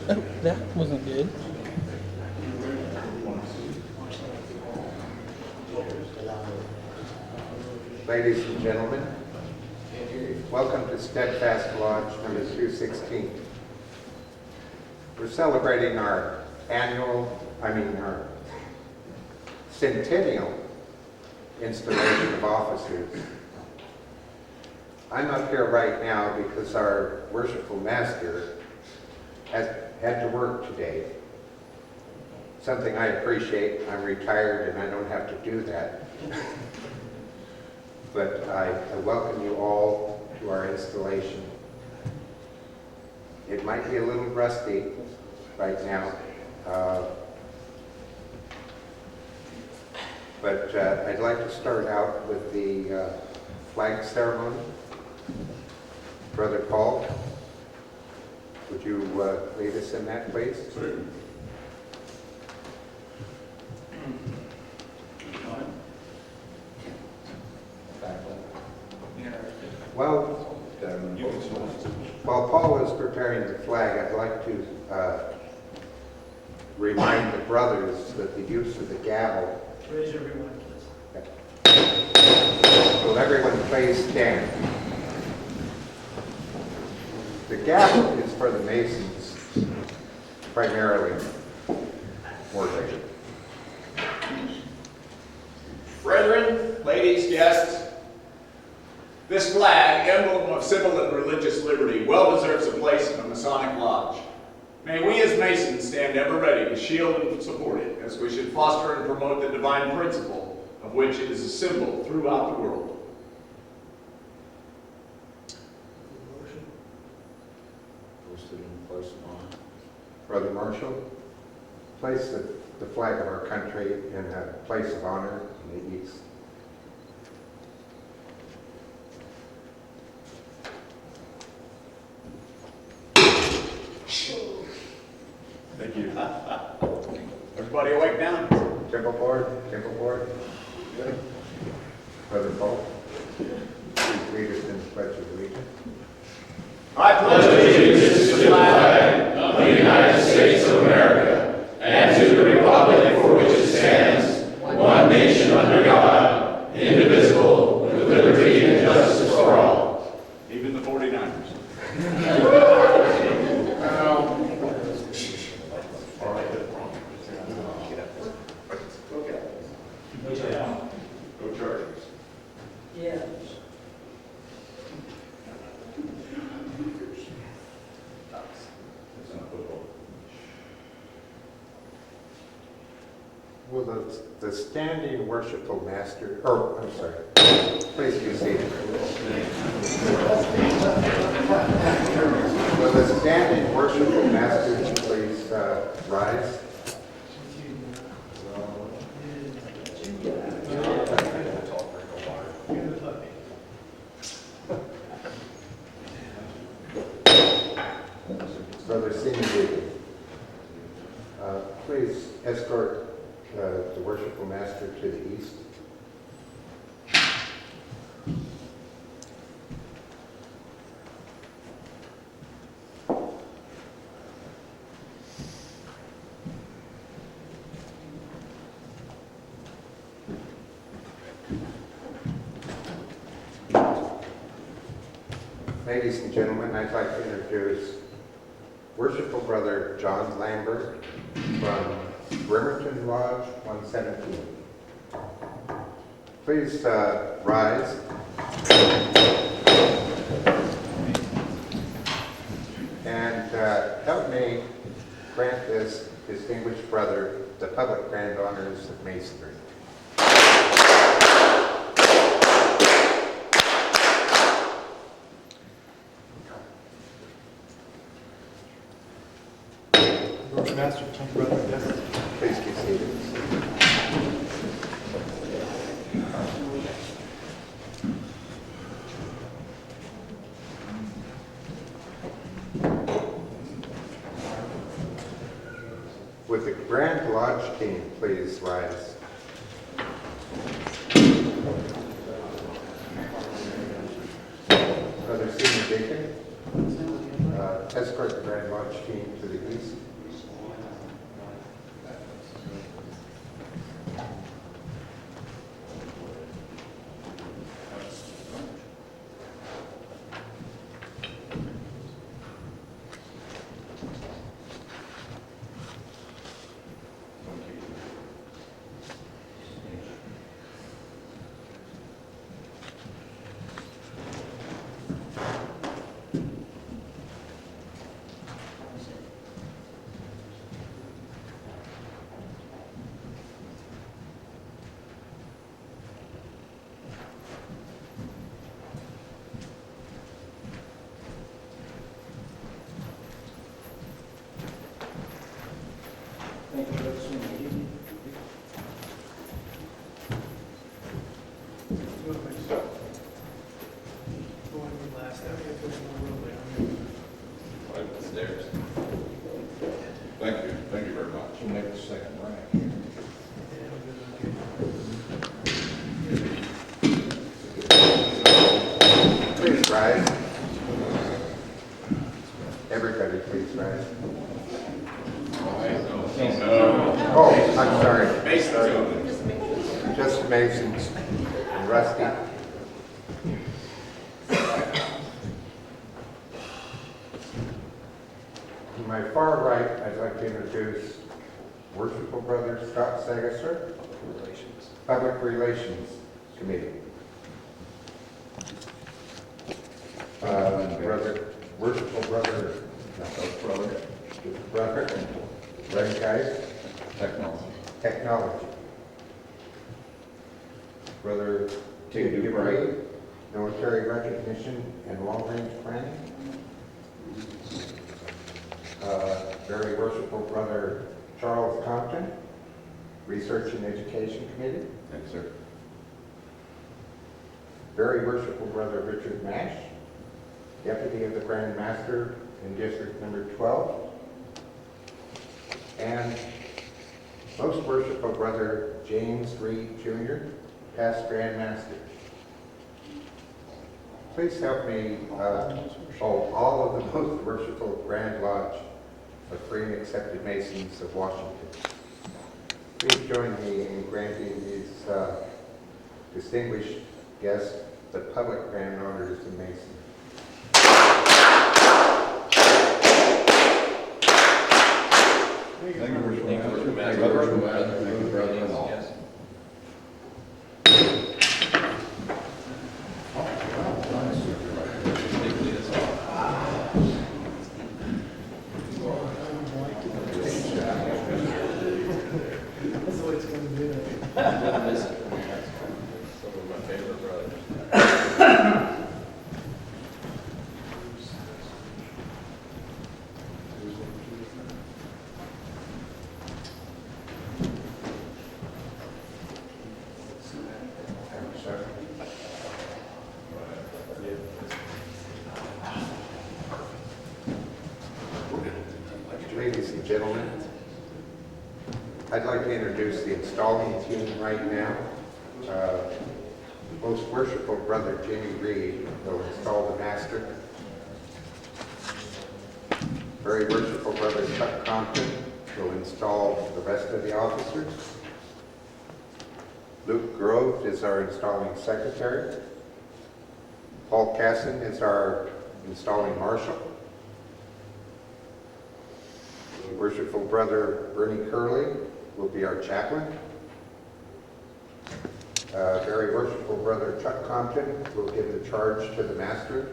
Oh, that wasn't good. Ladies and gentlemen, welcome to Steadfast Lodge number 216. We're celebrating our centennial installation of officers. I'm up here right now because our worshipful master had to work today. Something I appreciate. I'm retired and I don't have to do that. But I welcome you all to our installation. It might be a little rusty right now, but I'd like to start out with the flag ceremony. Brother Paul, would you lead us in that, please? Certainly. While Paul is preparing the flag, I'd like to remind the brothers that the use of the gavel. Raise everyone, please. Will everyone please stand? The gavel is for the Masons, primarily. Morgan. Brethren, ladies, guests, this flag, emblem of civil and religious liberty, well deserves a place in the Masonic Lodge. May we as Masons stand ever ready to shield and support it, as we should foster and promote the divine principle of which it is a symbol throughout the world. Brother Marshall, place the flag of our country in a place of honor in the east. Thank you. Everybody awake now? Temple board, temple board. Good. Brother Paul, please lead us in the Pledge of Allegiance. I pledge allegiance to the flag of the United States of America and to the republic for which it stands, one nation under God, indivisible, with liberty and justice for all. Even the 49ers. Go Chargers. Yes. Will the standing worshipful master, I'm sorry, please be seated. Will the standing worshipful master please rise? Brother Senior, please escort the worshipful master to the east. Ladies and gentlemen, I'd like to introduce Worshipful Brother John Lambert from Bremerton Lodge 117. Please rise. And help me grant this distinguished brother the public grand honors of Masonry. Master, brother, yes. Please be seated. Would the Grand Lodge team please rise? Jacob. Escort the Grand Lodge team to the east. Right upstairs. Thank you very much. We'll make the second rank here. Please rise. Everybody, please rise. Oh, I'm sorry. Mason's open. Just Masons and Rusty. To my far right, I'd like to introduce Worshipful Brother Scott Sagasser, Public Relations Committee. Worshipful Brother, Red Guys, Technology. Brother Tig Debray, Military Recognition and Long Range Planning. Very Worshipful Brother Charles Compton, Research and Education Committee. Thank you, sir. Very Worshipful Brother Richard Mash, Deputy of the Grand Master in District Number 12. And Most Worshipful Brother James Reed Jr., past Grand Master. Please help me all of the Most Worshipful Grand Lodge of Free and Accepted Masons of Washington. Please join me in granting these distinguished guests the public grand honors of Mason. Thank you, brother. Thank you, brother-in-law. Yes. That's the way it's going to be. Some of my favorite brothers. Ladies and gentlemen, I'd like to introduce the installing team right now. Most Worshipful Brother Jimmy Reed will install the master. Very Worshipful Brother Chuck Compton will install the rest of the officers. Luke Grove is our installing secretary. Paul Casson is our installing marshal. Worshipful Brother Bernie Curley will be our chaplain. Very Worshipful Brother Chuck Compton will give the charge to the master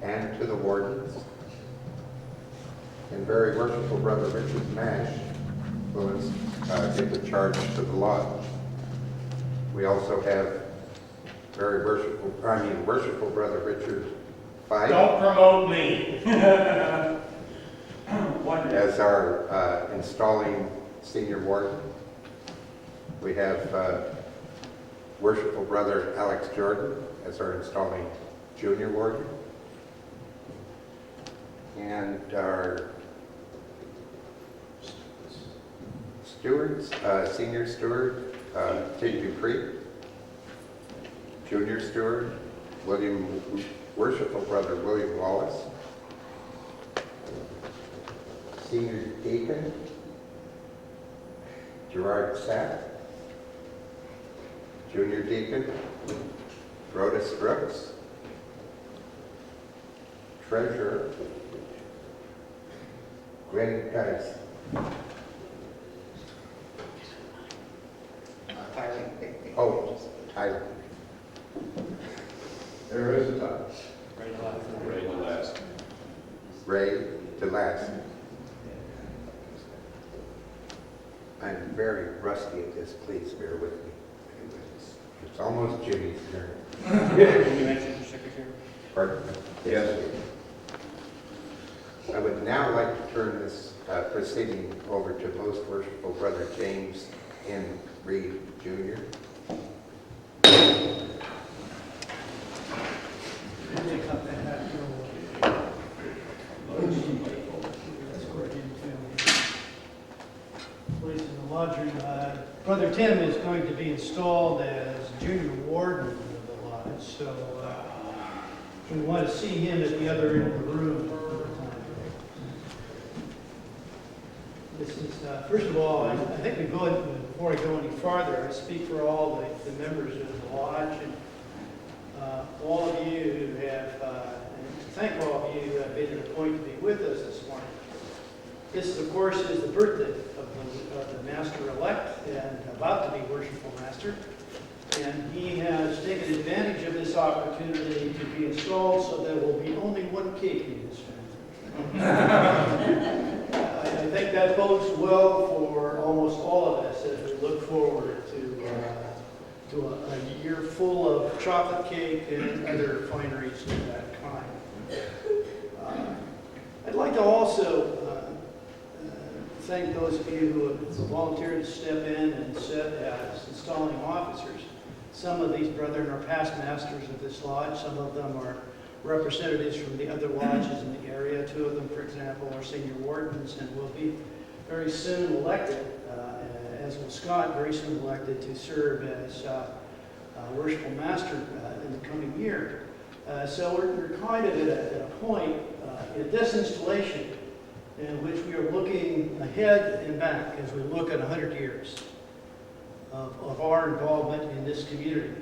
and to the wardens. And Very Worshipful Brother Richard Mash will give the charge to the lodge. We also have Worshipful Brother Richard Fife. Don't promote me. As our installing senior warden. We have Worshipful Brother Alex Jordan as our installing junior warden. And our stewards, senior steward, Tig Dupree. Junior steward, William Worshipful Brother William Wallace, Senior Deacon Gerard Sapp, Junior Deacon Rhoda Brooks, Treasurer Gwen Geis. Oh, Tyler. There is a time. Ray the last. Ray, the last. I'm very rusty at this, please bear with me. It's almost Jimmy's turn. Can you mention your secretary? Pardon? Yes. I would now like to turn this proceeding over to Most Worshipful Brother James N. Reed, Jr. Place in the lodge room. Brother Tim is going to be installed as junior warden of the lodge, so we want to see him at the other end of the room at the time. This is, first of all, I think before I go any farther, I speak for all the members of the lodge and all of you who have, and to thank all of you who have made it a point to be with us this morning. This, of course, is the birthday of the Master-elect and about to be Worshipful Master. And he has taken advantage of this opportunity to be installed so there will be only one cake in his family. I think that bodes well for almost all of us as we look forward to a year full of chocolate cake and other fineries of that kind. I'd like to also thank those of you who have volunteered to step in and sit as installing officers. Some of these brethren are past masters of this lodge. Some of them are representatives from the other lodges in the area. Two of them, for example, are senior wardens and will be very soon elected, as will Scott, very soon elected to serve as worshipful master in the coming year. So we're kind of at a point in this installation in which we are looking ahead and back as we look at 100 years of our involvement in this community.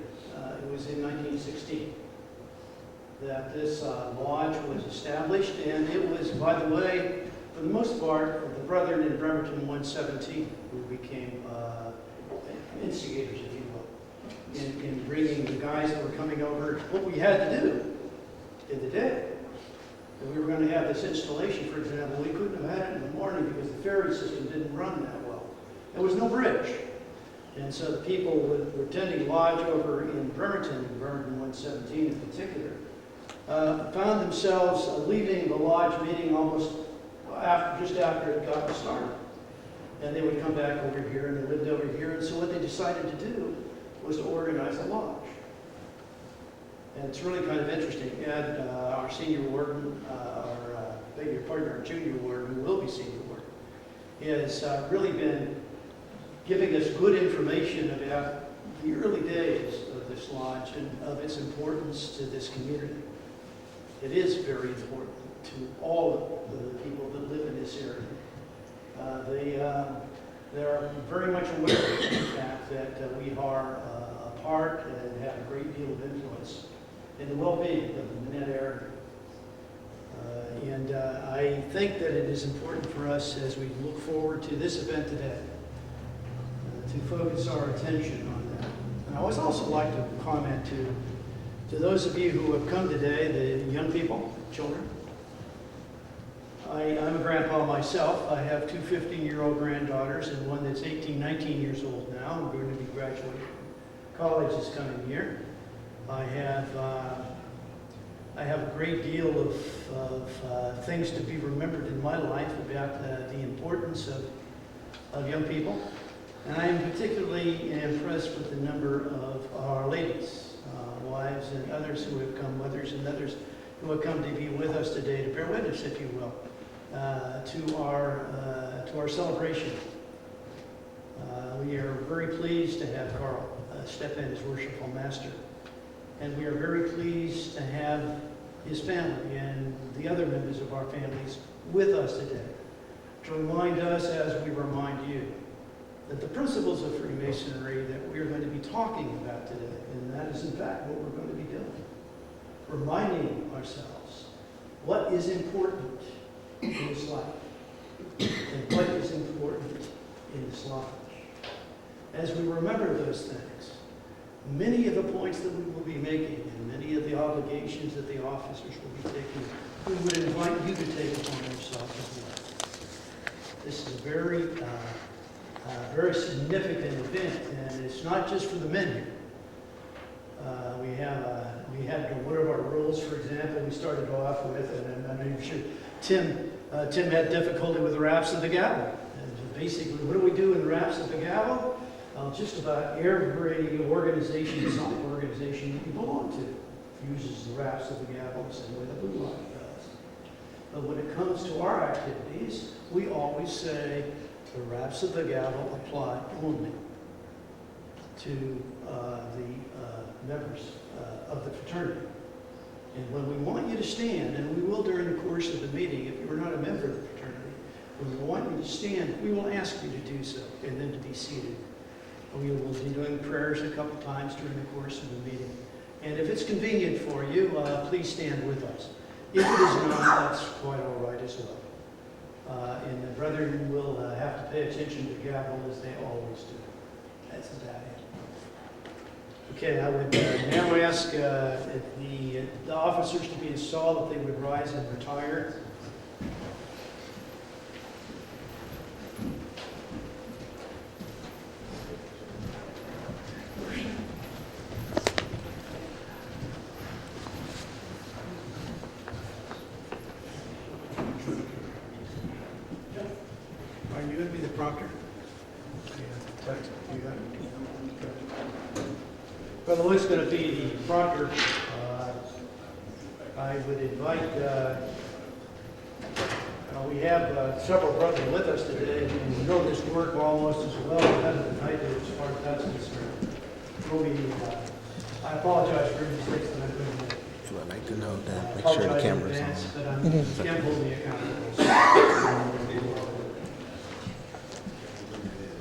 It was in 1916 that this lodge was established, and it was, by the way, for the most part, the brethren in Bremerton 117 who became instigators, if you will, in bringing the guys that were coming over what we had to do in the day. If we were going to have this installation, for example, we couldn't have had it in the morning because the ferry system didn't run that well. There was no bridge. And so the people who were tending lodge over in Bremerton 117 in particular, found themselves leaving the lodge meeting almost just after it got started. And they would come back over here, and they lived over here. And so what they decided to do was to organize a lodge. And it's really kind of interesting. Ed, our senior warden, our junior warden, who will be senior warden, has really been giving us good information about the early days of this lodge and of its importance to this community. It is very important to all of the people that live in this area. They are very much aware of the fact that we are a part and have a great deal of influence in the well-being of the Manette area. And I think that it is important for us as we look forward to this event today to focus our attention on that. And I would also like to comment to those of you who have come today, the young people, children. I'm a grandpa myself. I have two 15-year-old granddaughters and one that's 18, 19 years old now. I'm going to be graduating college this coming year. I have a great deal of things to be remembered in my life about the importance of young people. And I am particularly impressed with the number of our ladies, wives and others who have come, mothers and others who have come to be with us today to bear witness, if you will, to our celebration. We are very pleased to have Carl step in as worshipful master. And we are very pleased to have his family and the other members of our families with us today, to remind us, as we remind you, that the principles of Freemasonry that we are going to be talking about today, and that is in fact what we're going to be doing, reminding ourselves what is important in this life and what is important in this lodge. As we remember those things, many of the points that we will be making and many of the obligations that the officers will be taking, we would invite you to take upon yourself as well. This is a very significant event, and it's not just for the men here. We had one of our rules, for example, we started off with, and I'm sure Tim had difficulty with the raps of the gavel. And basically, what do we do in the raps of the gavel? Just about every organization, Masonic organization that you belong to, uses the raps of the gavel the same way the Blue Lodge does. But when it comes to our activities, we always say the raps of the gavel apply only to the members of the fraternity. And when we want you to stand, and we will during the course of the meeting, if you are not a member of the fraternity, when we want you to stand, we will ask you to do so, and then to be seated. We will be doing prayers a couple times during the course of the meeting. And if it's convenient for you, please stand with us. If it is not, that's quite all right as well. And the brethren will have to pay attention to the gavel as they always do. That's about it. Okay, I would now ask the officers to be installed, if they would rise and retire. Are you going to be the proctor? Yeah. You got it. Brother Luke's going to be the proctor. I would invite, we have several brothers with us today, and we know this work almost as well as tonight as far as that's concerned. I apologize for any mistakes that I've made. I'd like to know that. Make sure the camera's on. But I can't hold me accountable.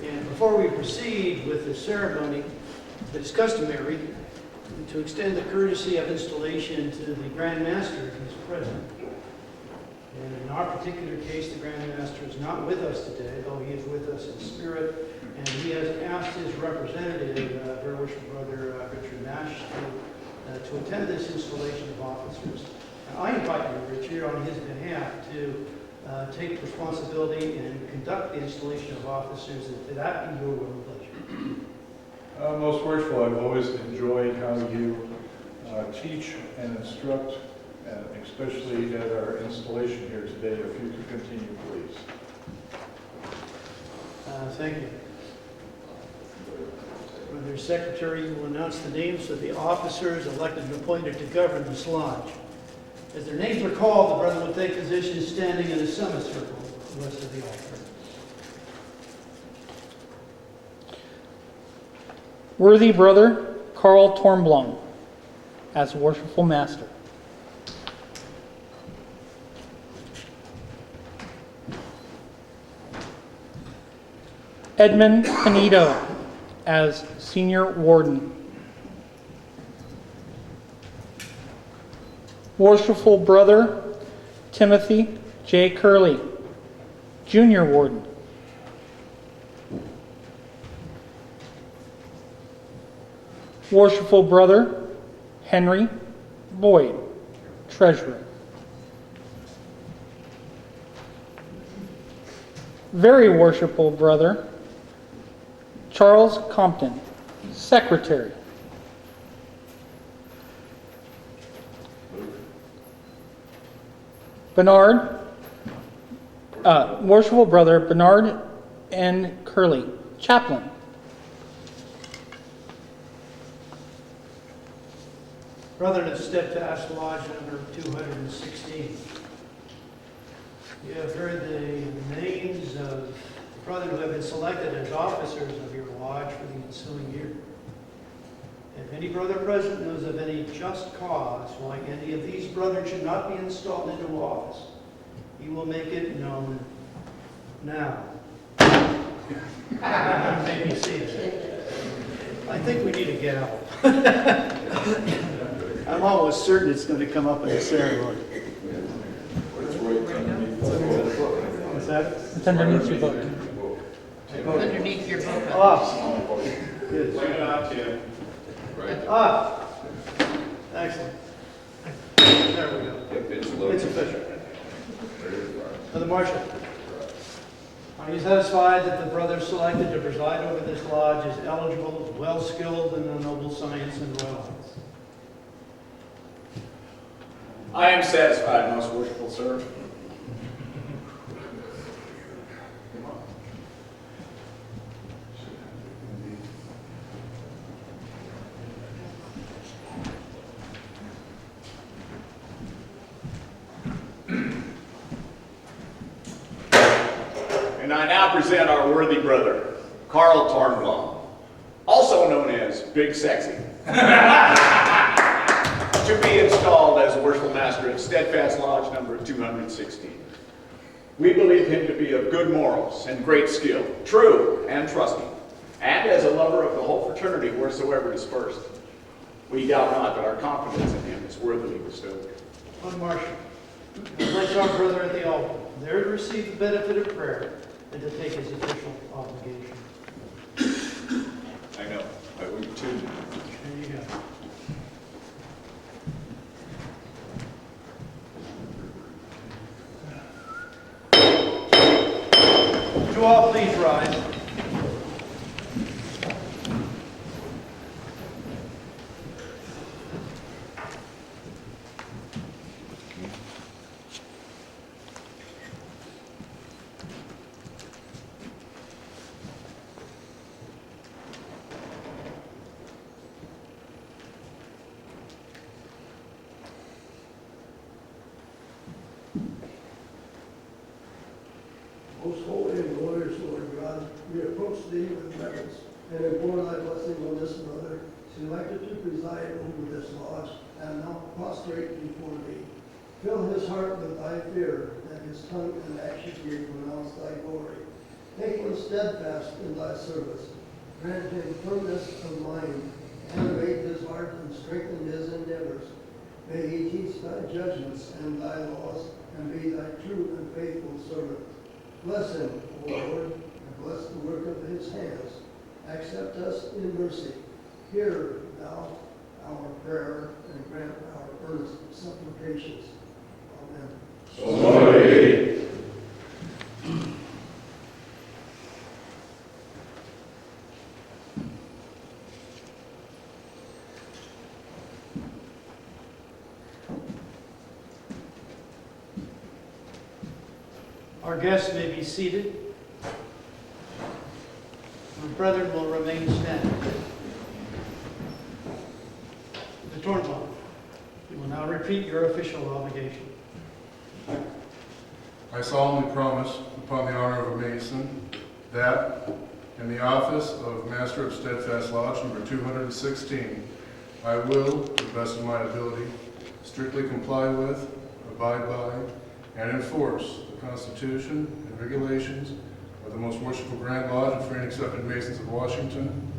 And before we proceed with the ceremony, it is customary to extend the courtesy of installation to the Grand Master if he's present. And in our particular case, the Grand Master is not with us today, though he is with us in spirit, and he has asked his representative, Very Worshipful Brother Richard Nash, to attend this installation of officers. And I invite you, Richard, on his behalf, to take responsibility and conduct the installation of officers, if that be your will and pleasure. Most worshipful, I've always enjoyed how you teach and instruct, especially at our installation here today. If you could continue, please. Thank you. Brother Secretary, you will announce the names of the officers elected and appointed to govern this lodge. As their names are called, the brethren will take position standing in a semicircle west of the altar. Worthy Brother Carl Tornblom as Worshipful Master. Edmund Pinedo as Senior Warden. Worshipful Brother Timothy J. Curley, Junior Warden. Worshipful Brother Henry Boyd, Treasurer. Very Worshipful Brother Charles Compton, Secretary. Worshipful Brother Bernard N. Curley, Chaplain. Brethren of Steadfast Lodge number 216. You have heard the names of the brethren who have been selected as officers of your lodge for the ensuing year. And If any brother present knows of any just cause why any of these brothers should not be installed into office, he will make it known now. You may be seated. I think we need a gavel. I'm almost certain it's going to come up in the ceremony. What's that? It's underneath your book. Underneath your book. Oh, good. Bring it on, Tim. Ah, excellent. There we go. Yep, it's It's loaded. official. For the marshal, are you satisfied that the brother selected to preside over this lodge is eligible, well-skilled in the noble science and royal arts? I am satisfied, most worshipful sir. And I now present our worthy brother, Carl Tarnbaum, also known as Big Sexy, to be installed as worshipful master at Steadfast Lodge number 216. We believe him to be of good morals and great skill, true and trusting, and as a lover of the whole fraternity wheresoever dispersed. We doubt not that our confidence in him is worthily bestowed. On marshal, place our brother at the altar, there to receive the benefit of prayer and to take his official obligation. I know, I would too. There you go. Would you all please rise? Most holy and glorious Lord God, we approach thee with reverence and implore thy blessing on this brother, selected to preside over this lodge, and now prostrate before thee. Fill his heart with thy fear, that his tongue and action may pronounce thy glory. Make him steadfast in thy service. Grant him firmness of mind, animate his heart, and strengthen his endeavors. May he teach thy judgments and thy laws, and be thy true and faithful servant. Bless him, O Lord, and bless the work of his hands. Accept us in mercy. Hear thou our prayer, and grant our earnest supplications. Amen. Our guests may be seated. Our brethren will remain standing. Mr. Tornbaum, you will now repeat your official obligation. I solemnly promise, upon the honor of a Mason, that in the office of Master of Steadfast Lodge number 216, I will, to the best of my ability, strictly comply with, abide by, and enforce the Constitution and regulations of the Most Worshipful Grand Lodge of Free and Accepted Masons of Washington,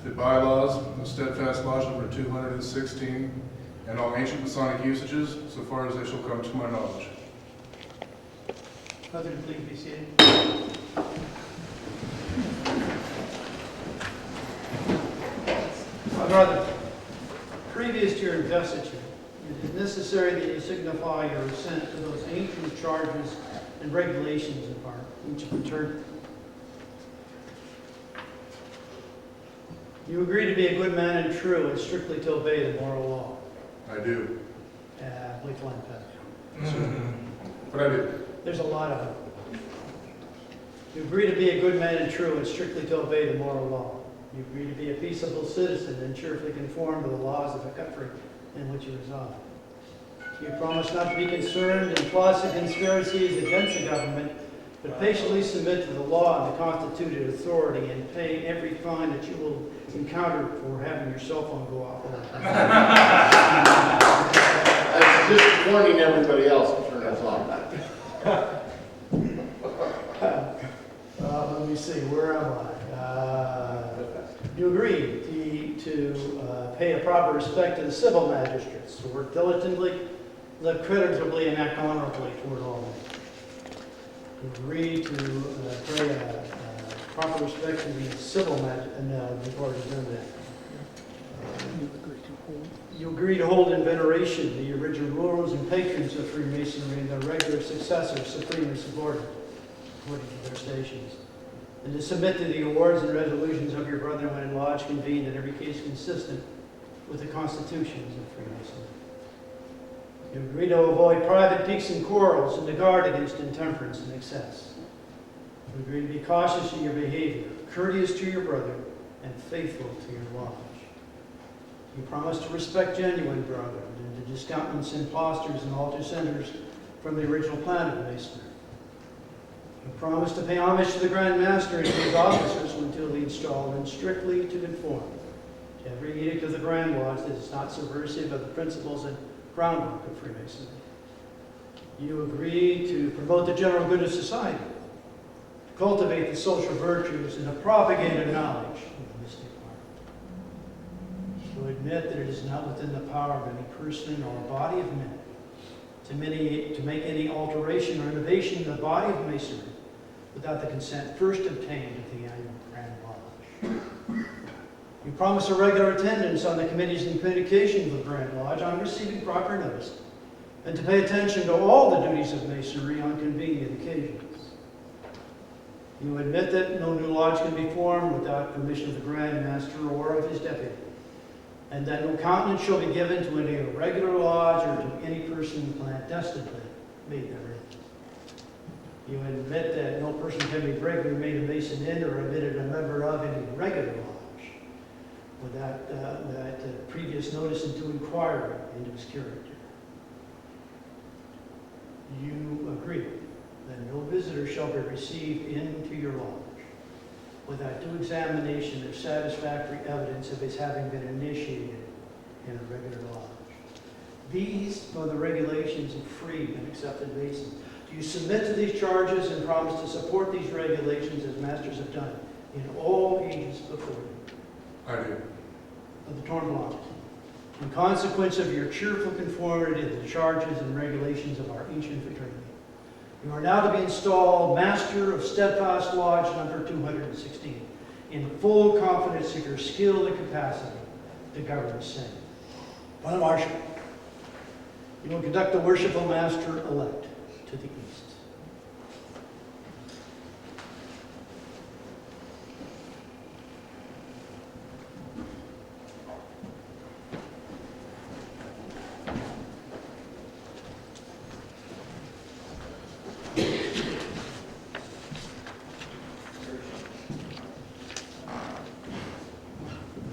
the bylaws of Steadfast Lodge number 216, and all ancient Masonic usages, so far as they shall come to my knowledge. Brethren, please be seated. My brother, previous to your investiture, it is necessary that you signify your assent to those ancient charges and regulations of our ancient fraternity. You agree to be a good man and true and strictly to obey the moral law. I do. Wait till I'm done. But I do. There's a lot of them. You agree to be a good man and true and strictly to obey the moral law. You agree to be a peaceable citizen and cheerfully conform to the laws of the country in which you reside. You promise not to be concerned in plots and conspiracies against the government but patiently submit to the law and the constituted authority and pay every fine that you will encounter for having your cell phone go off. That's just warning everybody else to turn us off. Let me see, where am I? You agree to pay a proper respect to the civil magistrates, to work diligently, live creditably, and act honorably toward all men. You agree to pay a proper respect to the civil magistrates, no, we've already done that. You agree to hold in veneration the original rulers and patrons of Freemasonry and their regular successors, supreme and subordinate, according to their stations, and to submit to the awards and resolutions of your brethren when in lodge convened in every case consistent with the constitutions of Freemasonry. You agree to avoid private piques and quarrels and to guard against intemperance and excess. You agree to be cautious in your behavior, courteous to your brother, and faithful to your lodge. You promise to respect genuine brethren and to discountenance impostors and altar senders from the original plan of Masonry. You promise to pay homage to the Grand Master and to his officers when duly installed, and strictly to conform to every edict of the Grand Lodge that is not subversive of the principles and groundwork of Freemasonry. You agree to promote the general good of society, to cultivate the social virtues, and to propagate a knowledge of the mystic art. You admit that it is not within the power of any person or body of men to make any alteration or innovation in the body of Masonry without the consent first obtained at the annual Grand Lodge. You promise a regular attendance on the committees and communications of the Grand Lodge on receiving proper notice, and to pay attention to all the duties of Masonry on convenient occasions. You admit that no new lodge can be formed without permission of the Grand Master or of his deputy, and that no countenance shall be given to any irregular lodge or to any person clandestinely made therein. You admit that no person can be regularly made a Mason in or admitted a member of any regular lodge without that previous notice into inquiry into his character. You agree that no visitor shall be received into your lodge without due examination or satisfactory evidence of his having been initiated in a regular lodge. These are the regulations of free and accepted Masons. Do you submit to these charges and promise to support these regulations as masters have done in all ages before you? I do. Of the torn block. In consequence of your cheerful conformity to the charges and regulations of our ancient fraternity, you are now to be installed Master of Steadfast Lodge number 216, in full confidence of your skill and capacity to govern the same. Brother Marshal, you will conduct the worshipful Master-elect to the east.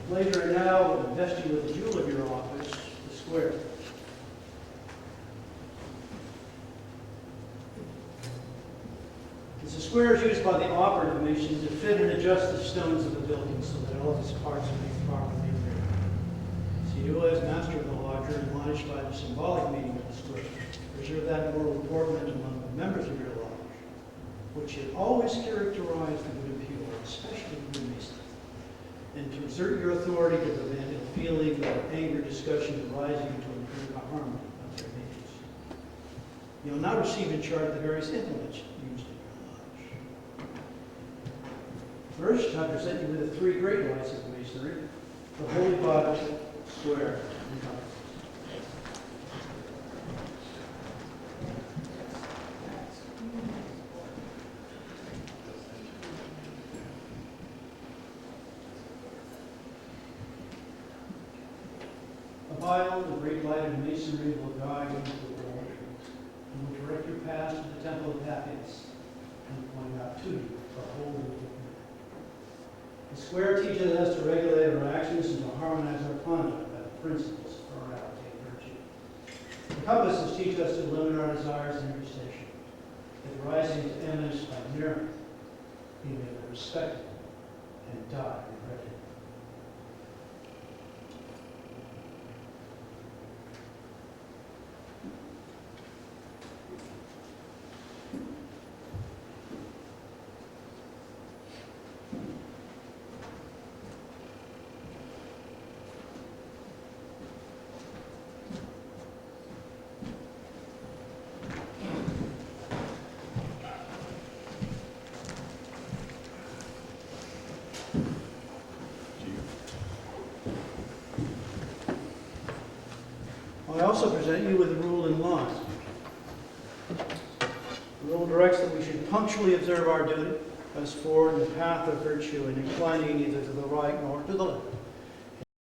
Later and now, will invest you with the jewel of your office, the square. The square is used by the operative Mason to fit and adjust the stones of the building so that all of its parts are made properly arranged. So you, as master of the lodge, are admonished by the symbolic meaning of the square. Preserve that moral important among the members of your lodge, which should always characterize the good and pure, especially the Mason, and to exert your authority to prevent ill feeling or anger discussion arising to improve the harmony of their natures. You will now receive in charge the various implements used in your lodge. First, I present you with the three great lights of Masonry, the Holy Bible, square, and compass. The Bible, the great light of Masonry, will guide you to all truth, and will direct your path to the temple of happiness, and point out to you the whole of the The square teaches us to regulate our actions and to harmonize our conduct by the principles of morality and virtue. The compasses teach us to limit our desires in every station. that rising to eminence by merit, he may be respected and die regretted. I also present you with the rule in law. The rule directs that we should punctually observe our duty as forward in the path of virtue and inclining neither to the right nor to the left.